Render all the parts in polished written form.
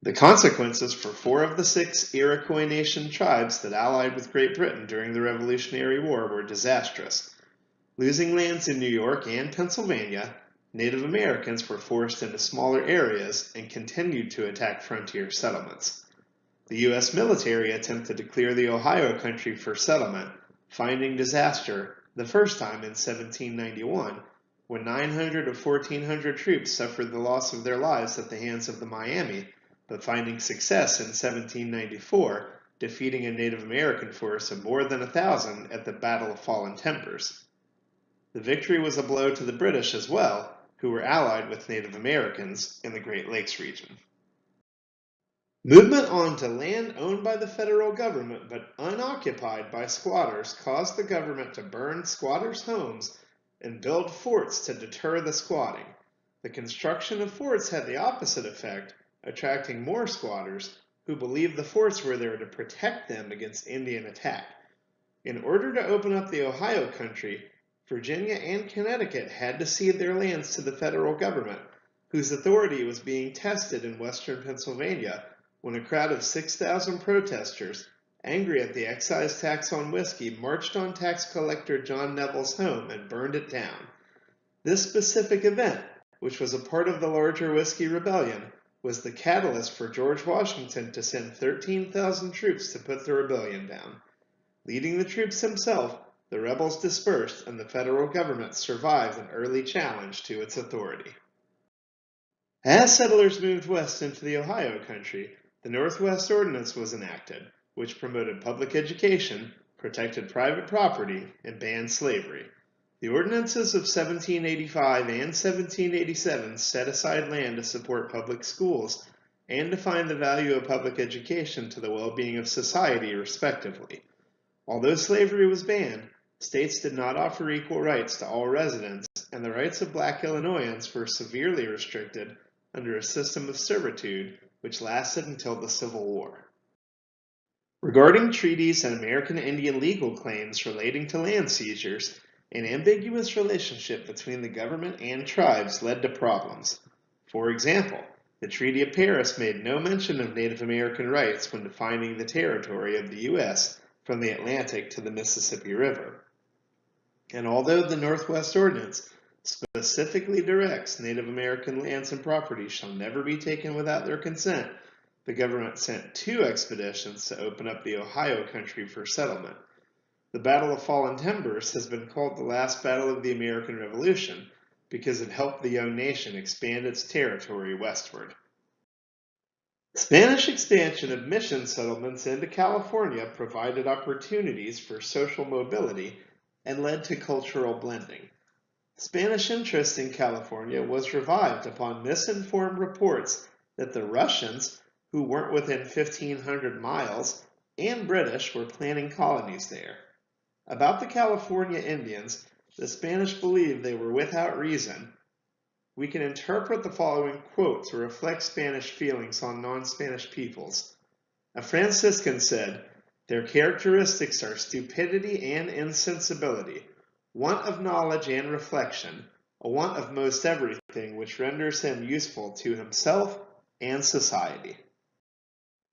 The consequences for 4 of the 6 Iroquois Nation tribes that allied with Great Britain during the Revolutionary War were disastrous. Losing lands in New York and Pennsylvania, Native Americans were forced into smaller areas and continued to attack frontier settlements. The U.S. military attempted to clear the Ohio country for settlement, finding disaster the first time in 1791, when 900 of 1,400 troops suffered the loss of their lives at the hands of the Miami, but finding success in 1794, defeating a Native American force of more than 1,000 at the Battle of Fallen Timbers. The victory was a blow to the British as well, who were allied with Native Americans in the Great Lakes region. Movement onto land owned by the federal government but unoccupied by squatters caused the government to burn squatters' homes and build forts to deter the squatting. The construction of forts had the opposite effect, attracting more squatters who believed the forts were there to protect them against Indian attack. In order to open up the Ohio country, Virginia and Connecticut had to cede their lands to the federal government, whose authority was being tested in western Pennsylvania when a crowd of 6,000 protesters, angry at the excise tax on whiskey, marched on tax collector John Neville's home and burned it down. This specific event, which was a part of the larger Whiskey Rebellion, was the catalyst for George Washington to send 13,000 troops to put the rebellion down. Leading the troops himself, the rebels dispersed and the federal government survived an early challenge to its authority. As settlers moved west into the Ohio country, the Northwest Ordinance was enacted, which promoted public education, protected private property, and banned slavery. The ordinances of 1785 and 1787 set aside land to support public schools and defined the value of public education to the well-being of society, respectively. Although slavery was banned, states did not offer equal rights to all residents, and the rights of Black Illinoisans were severely restricted under a system of servitude which lasted until the Civil War. Regarding treaties and American Indian legal claims relating to land seizures, an ambiguous relationship between the government and tribes led to problems. For example, the Treaty of Paris made no mention of Native American rights when defining the territory of the U.S. from the Atlantic to the Mississippi River. And although the Northwest Ordinance specifically directs Native American lands and property shall never be taken without their consent, the government sent 2 expeditions to open up the Ohio country for settlement. The Battle of Fallen Timbers has been called the last battle of the American Revolution because it helped the young nation expand its territory westward. Spanish expansion of mission settlements into California provided opportunities for social mobility and led to cultural blending. Spanish interest in California was revived upon misinformed reports that the Russians, who weren't within 1,500 miles, and British were planning colonies there. About the California Indians, the Spanish believed they were without reason. We can interpret the following quote to reflect Spanish feelings on non-Spanish peoples. A Franciscan said, "Their characteristics are stupidity and insensibility, want of knowledge and reflection, a want of most everything which renders him useful to himself and society."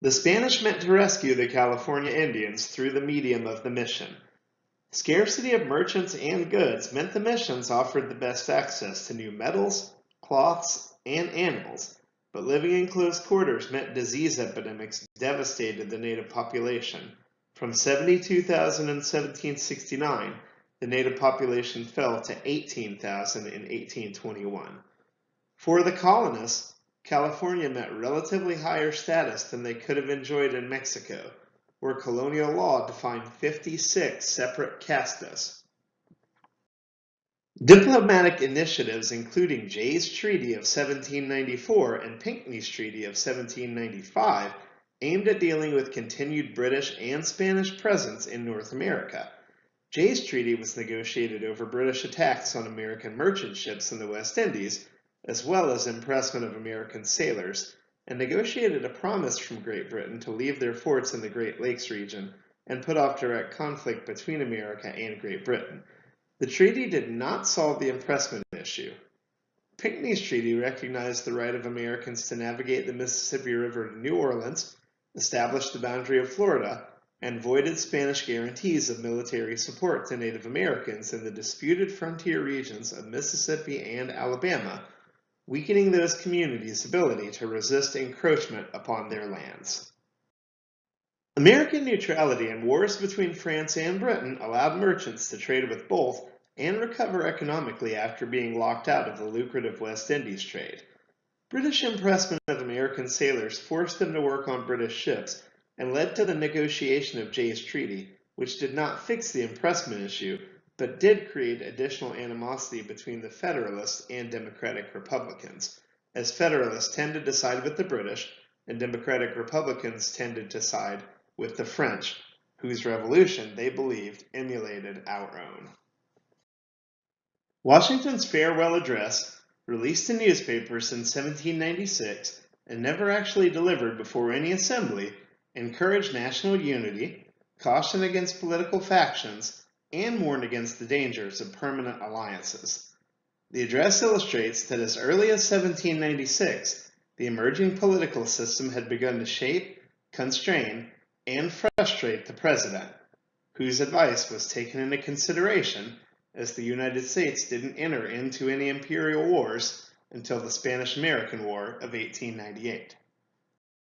The Spanish meant to rescue the California Indians through the medium of the mission. Scarcity of merchants and goods meant the missions offered the best access to new metals, cloths, and animals, but living in close quarters meant disease epidemics devastated the native population. From 72,000 in 1769, the native population fell to 18,000 in 1821. For the colonists, California meant relatively higher status than they could have enjoyed in Mexico, where colonial law defined 56 separate castas. Diplomatic initiatives including Jay's Treaty of 1794 and Pinckney's Treaty of 1795 aimed at dealing with continued British and Spanish presence in North America. Jay's Treaty was negotiated over British attacks on American merchant ships in the West Indies, as well as impressment of American sailors, and negotiated a promise from Great Britain to leave their forts in the Great Lakes region and put off direct conflict between America and Great Britain. The treaty did not solve the impressment issue. Pinckney's treaty recognized the right of Americans to navigate the Mississippi River to New Orleans, established the boundary of Florida, and voided Spanish guarantees of military support to Native Americans in the disputed frontier regions of Mississippi and Alabama, weakening those communities' ability to resist encroachment upon their lands. American neutrality in wars between France and Britain allowed merchants to trade with both and recover economically after being locked out of the lucrative West Indies trade. British impressment of American sailors forced them to work on British ships and led to the negotiation of Jay's Treaty, which did not fix the impressment issue, but did create additional animosity between the Federalists and Democratic Republicans, as Federalists tended to side with the British and Democratic Republicans tended to side with the French, whose revolution they believed emulated our own. Washington's farewell address, released in newspapers in 1796 and never actually delivered before any assembly, encouraged national unity, cautioned against political factions, and warned against the dangers of permanent alliances. The address illustrates that as early as 1796, the emerging political system had begun to shape, constrain, and frustrate the president, whose advice was taken into consideration as the United States didn't enter into any imperial wars until the Spanish-American War of 1898.